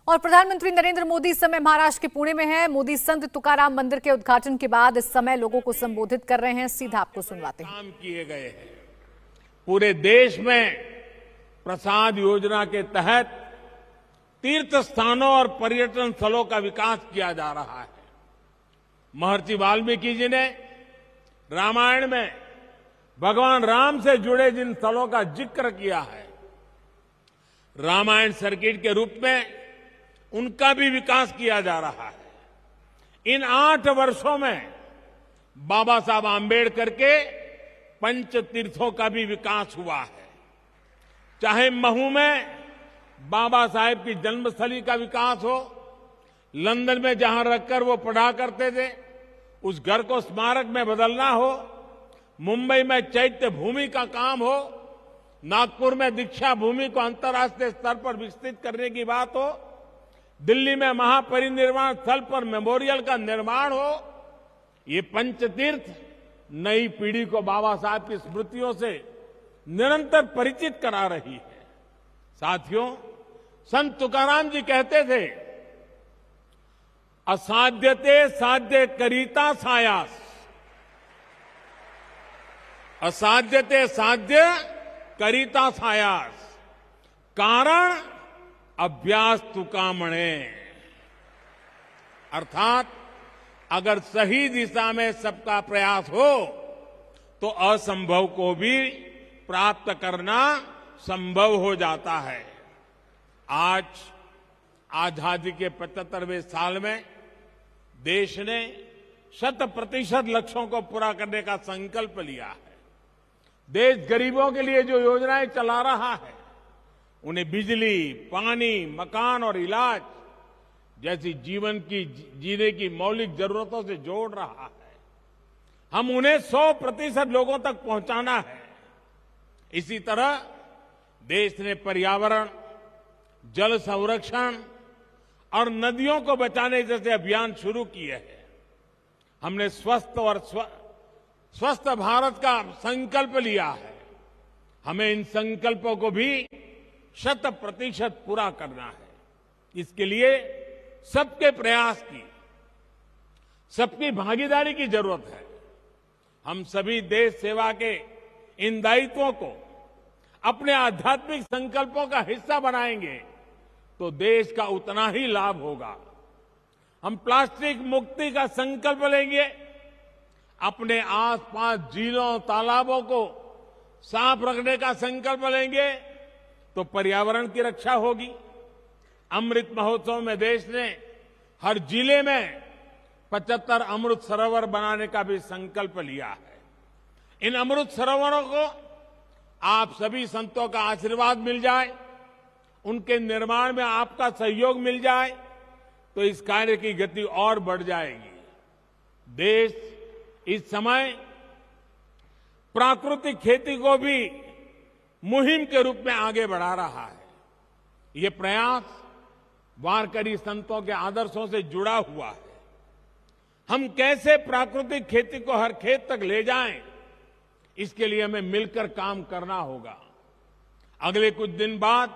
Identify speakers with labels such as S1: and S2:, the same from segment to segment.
S1: और प्रधानमंत्री नरेंद्र मोदी इस समय महाराष्ट्र के पुणे में हैं। मोदी संत तुकाराम मंदिर के उद्घाटन के बाद इस समय लोगों को संबोधित कर रहे हैं। सीधा आपको सुनवाते हैं।
S2: काम किए गए हैं। पूरे देश में प्रसाद योजना के तहत तीर्थ स्थानों और पर्यटन स्थलों का विकास किया जा रहा है। महर्षि वाल्मीकि जी ने रामायण में भगवान राम से जुड़े जिन स्थलों का जिक्र किया है, रामायण सर्किट के रूप में उनका भी विकास किया जा रहा है। इन 8 वर्षों में बाबा साहब आंबेडकर के पंच तीर्थों का भी विकास हुआ है। चाहे महू में बाबा साहेब की जन्मस्थली का विकास हो, लंदन में जहां रखकर वो पढ़ा करते थे उस घर को स्मारक में बदलना हो, मुंबई में चैत्य भूमि का काम हो, नागपुर में दीक्षा भूमि को अंतर्राष्ट्रीय स्तर पर विकसित करने की बात हो, दिल्ली में महापरिनिर्वाण स्थल पर मेमोरियल का निर्माण हो, ये पंचतीर्थ नई पीढ़ी को बाबा साहब की स्मृतियों से निरंतर परिचित करा रही है। साथियों, संत तुकाराम जी कहते थे, असाध्यते साध्य करीता सायास, असाध्यते साध्य करीता सायास, कारण अभ्यास तुकामणे। अर्थात अगर सही दिशा में सबका प्रयास हो तो असंभव को भी प्राप्त करना संभव हो जाता है। आज आजादी के 75वें साल में देश ने 100% लक्ष्यों को पूरा करने का संकल्प लिया है। देश गरीबों के लिए जो योजनाएं चला रहा है, उन्हें बिजली, पानी, मकान और इलाज जैसी जीवन की जीने की मौलिक जरूरतों से जोड़ रहा है। हम उन्हें 100% लोगों तक पहुंचाना है। इसी तरह देश ने पर्यावरण, जल संरक्षण और नदियों को बचाने जैसे अभियान शुरू किए हैं। हमने स्वस्थ भारत का संकल्प लिया है। हमें इन संकल्पों को भी 100% पूरा करना है। इसके लिए सबके प्रयास की, सबकी भागीदारी की जरूरत है। हम सभी देश सेवा के इन दायित्वों को अपने आध्यात्मिक संकल्पों का हिस्सा बनाएंगे तो देश का उतना ही लाभ होगा। हम प्लास्टिक मुक्ति का संकल्प लेंगे, अपने आसपास झीलों, तालाबों को साफ रखने का संकल्प लेंगे तो पर्यावरण की रक्षा होगी। अमृत महोत्सव में देश ने हर जिले में 75 अमृत सरोवर बनाने का भी संकल्प लिया है। इन अमृत सरोवरों को आप सभी संतों का आशीर्वाद मिल जाए, उनके निर्माण में आपका सहयोग मिल जाए तो इस कार्य की गति और बढ़ जाएगी। देश इस समय प्राकृतिक खेती को भी मुहिम के रूप में आगे बढ़ा रहा है। ये प्रयास वारकरी संतों के आदर्शों से जुड़ा हुआ है। हम कैसे प्राकृतिक खेती को हर खेत तक ले जाएं, इसके लिए हमें मिलकर काम करना होगा। अगले कुछ दिन बाद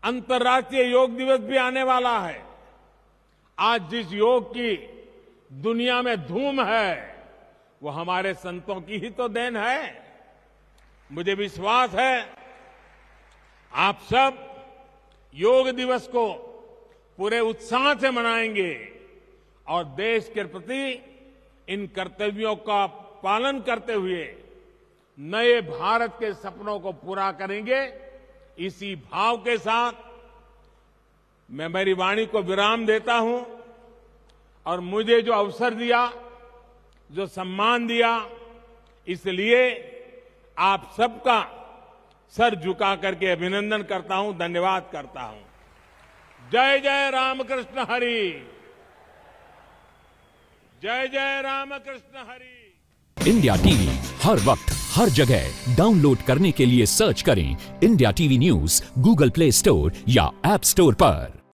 S2: अंतर्राष्ट्रीय योग दिवस भी आने वाला है। आज जिस योग की दुनिया में धूम है, वो हमारे संतों की ही तो देन है। मुझे विश्वास है आप सब योग दिवस को पूरे उत्साह से मनाएंगे और देश के प्रति इन कर्तव्यों का पालन करते हुए नए भारत के सपनों को पूरा करेंगे। इसी भाव के साथ मैं मेरी वाणी को विराम देता हूं और मुझे जो अवसर दिया, जो सम्मान दिया, इसलिए आप सबका सर झुका करके अभिनंदन करता हूं, धन्यवाद करता हूं। जय जय रामकृष्ण हरि, जय जय रामकृष्ण हरि।
S3: इंडिया टीवी हर वक्त हर जगह डाउनलोड करने के लिए सर्च करें India TV news Google play store या ऐप स्टोर पर।